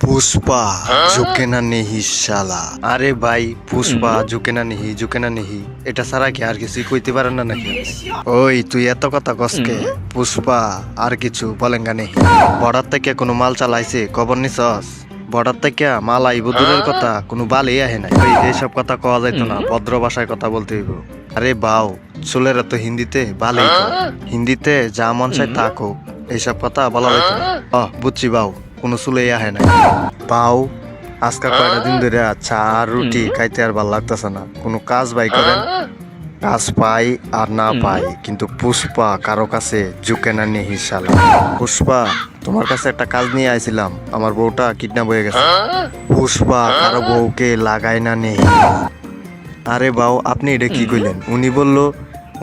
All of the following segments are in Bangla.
পুষ্পা ঝুঁকে না নেহি শালা। আরে ভাই পুষ্পা ঝুঁকে না নেহি এটা ছাড়া কি আর কিছু কইতে পারেন না নাকি? ওই তুই এত কথা কসকে? পুষ্পা আর কিছু বলেন গা নেহি? বর্ডার থেকে কোনো মাল চালাইছে খবর নিছস? বর্ডার থেকে মাল আইব দূরের কথা, কোনো বালই আহে নাই। ওই এইসব কথা কওয়া যাইতো না, ভদ্র ভাষায় কথা বলতে হইব। আরে বাউ চুলেরা তো হিন্দিতে বালেই কয়। হিন্দিতে যা মন চায় তা কোক, এইসব কথা বলা যাইতো না। বুঝছি বাউ, কোনো চুলেই আহে না। পাও আজকা কয়টা দিন ধরে চা আর রুটি খাইতে আর ভাল লাগতেছে না। কোনো কাজ বাই করেন, কাজ পাই আর না পাই, কিন্তু পুষ্পা কারো কাছে ঝুঁকে না নেহি শালা। পুষ্পা তোমার কাছে একটা কাজ নিয়ে আইছিলাম, আমার বউটা কিডন্যাপ হয়ে গেছে। পুষ্পা কারো বউকে লাগাই না নেহি। আরে বাউ আপনি এটা কি কইলেন? উনি বললো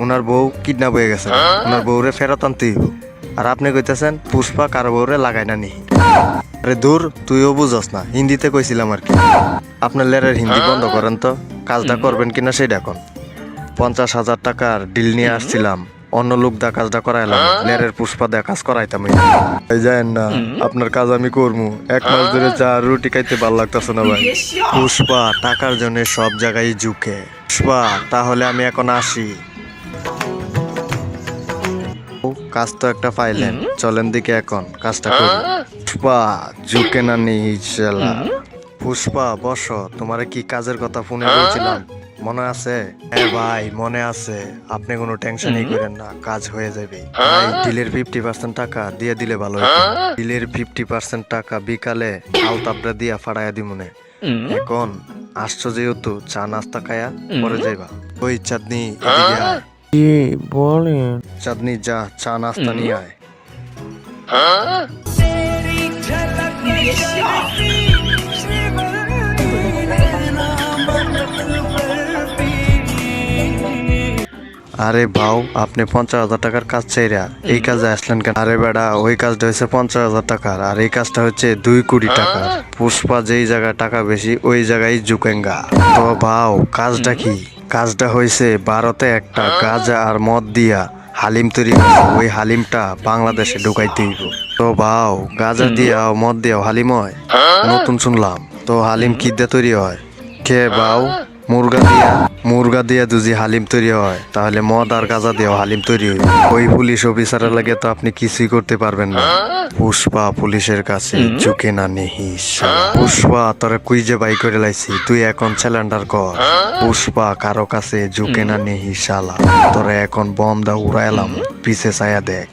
ওনার বউ কিডন্যাপ হয়ে গেছে, ওনার বউরে ফেরত আনতে হইব। আর আপনি কইতেছেন পুষ্পা কারো বউরে লাগাই না নেহি। আরে দূর, তুইও বুঝস না, হিন্দিতে কইছিলাম আর কি। আপনার লেরের হিন্দি বন্ধ করেন তো, কাজটা করবেন কিনা সেটা এখন। 50,000 টাকার ডিল নিয়ে আসছিলাম, অন্য লোক দা কাজটা করাইলাম, লেরের পুষ্পা দা কাজ করাইতাম। যায়েন না, আপনার কাজ আমি করবো। 1 মাস ধরে চা আর রুটি খাইতে ভাল লাগতেছে না ভাই। পুষ্পা টাকার জন্য সব জায়গায় ঝুঁকে। পুষ্পা তাহলে আমি এখন আসি। কাজ তো একটা পাইলেন, চলেন দিকে এখন কাজটা করি। পুষ্পা ঝুঁকে না নেহি শালা। পুষ্পা বসো, তোমারে কি কাজের কথা ফোনে বলছিলাম মনে আছে? হ্যাঁ ভাই মনে আছে, আপনি কোনো টেনশনই করেন না, কাজ হয়ে যাবে। ভাই ডিলের 50% টাকা দিয়ে দিলে ভালো হতো। ডিলের 50% টাকা বিকালে আলতাবরা দিয়া ফাড়াইয়া দিমুনে। এখন আসছো যেহেতু চা নাস্তা খায়া পরে যাইবা। ওই চাঁদনি এদিকে আয়। বলেন। চাঁদনি যা চা নাস্তা নিয়ে আয়। আরে ভাও আপনি 50,000 টাকার কাজ চাইরা এই কাজে আসলেন কেন? আরে বেড়া ওই কাজটা হচ্ছে 50,000 টাকার, আর এই কাজটা হচ্ছে 2 কোটি টাকার। পুষ্পা যেই জায়গায় টাকা বেশি ওই জায়গায় ঝুঁকেঙ্গা। তো ভাও কাজটা কি? কাজটা হয়েছে ভারতে একটা গাঁজা আর মদ দিয়া হালিম তৈরি করছে, ওই হালিমটা বাংলাদেশে ঢুকাইতে হইব। তো ভাও গাঁজা দিয়া মদ দিয়া হালিম হয়? নতুন শুনলাম তো। হালিম কি দিয়ে তৈরি হয়? কে বাউ মুরগা দিয়া যদি হালিম তৈরি হয়, তাহলে মদ আর গাঁজা দিয়েও হালিম তৈরি হইবে। ওই পুলিশ অফিসারের লাগে তো আপনি কিছুই করতে পারবেন না। পুষ্পা পুলিশের কাছে ঝুঁকে না নেহি শালা। পুষ্পা তোরে কুইজে বাই করে লাইছি, তুই এখন স্যালেন্ডার কর। পুষ্পা কারো কাছে ঝুঁকে না নেহি শালা। তোরে এখন বম দা উড়াইলাম, পিছে ছায়া দেখ।